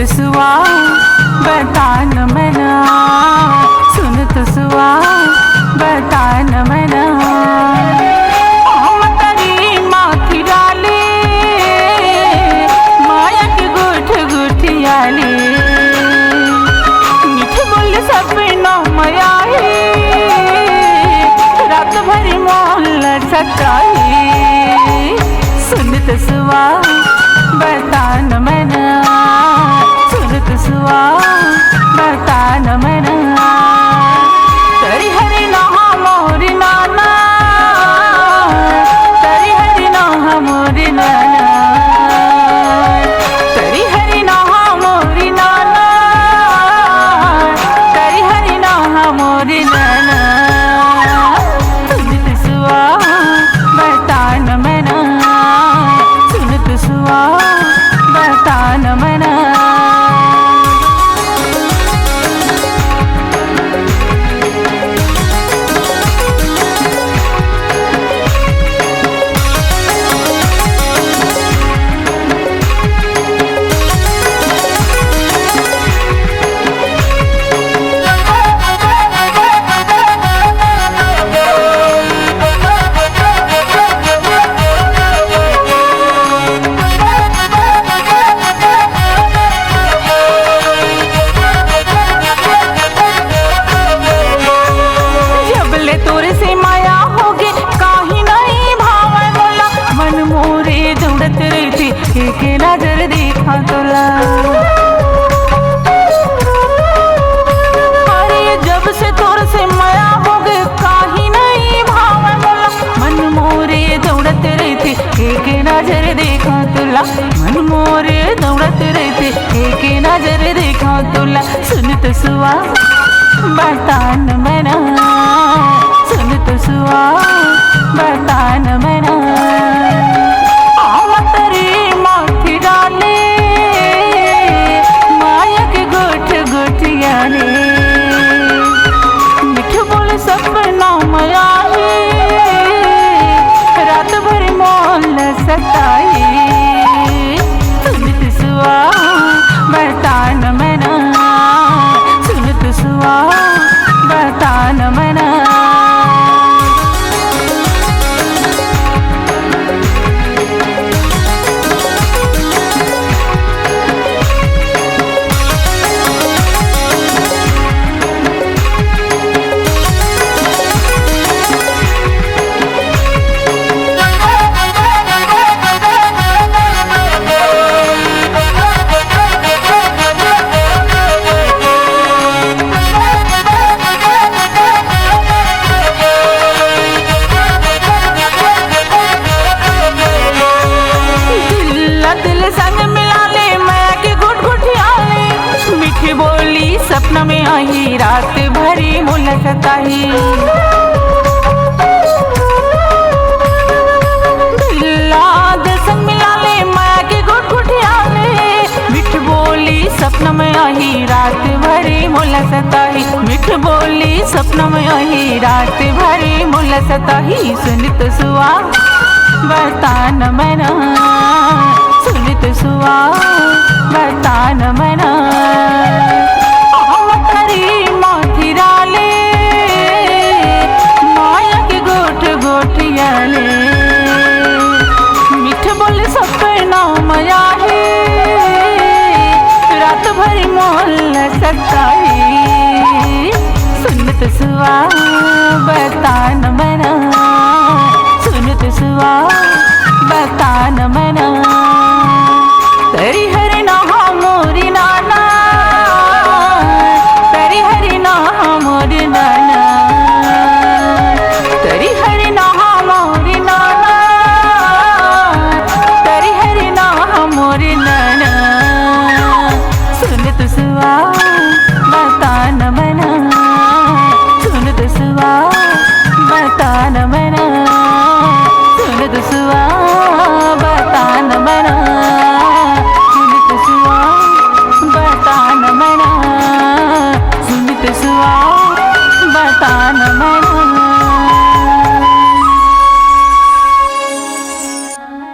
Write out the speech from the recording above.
सुआ बता न मना, सुनत सुआ बता न मना। तरी माथी डाले माया के गुठ गुठियाले, मीठ बोल सपना माया रात भरी मोल सताई। सुनत सुआ बता न मना, सुनत सुआ बता न मना। तरी हरि नहा मोरी नाना, तरी हरि नहा मोरी नाना, तरी हरि नहा मोरी नाना, तरी हरि नहा मोरी नाना। सुनत सुआ बता न मना, सुनत सुआ बता न मना। एक नजर देखा तोला, अरे जब से तोर से माया हो गए काही नहीं भाव बोला। मन मोरे दौड़त रहते एक नजर देखा तोला, मन मोरे दौड़त रहते एक नजर देखा तोला। सुनत सुआ बता न मना, सुनत सुआ बता न मना। सपना माया रात भर मोल सताई। सुनत सुआ बता न मना, सुनत सुआ बता न मना। सपना में आई रात भरी मुल सताई। संग मिला ले माया के गुट गुठियाले, मिठ बोली सपना में आई रात भरी मुल सताई। मिठ बोली सपना में आई रात भरी मुल सताई। सुनत सुआ बता न मना, सुनत सुआ बता न मना। माथी डाले माया के गोठ गोठियाले, मीठ बोल सपना माया रात भरी मोल सताई। सुनत सुआ बता न मना, सुनत सुआ बता न मना। तरी हरि नहा मोरी नाना, तरी हरि नहा मोरी नाना, तरी हरि नहा मोरी नाना, तरी हरि नहा मोरी नाना। सुनत सुआ बता न मना, सुनत सुआ बता न मना, सुनत सुआ बता न मना, सुनत सुआ बता न मना, सुनत सुआ बता न मना।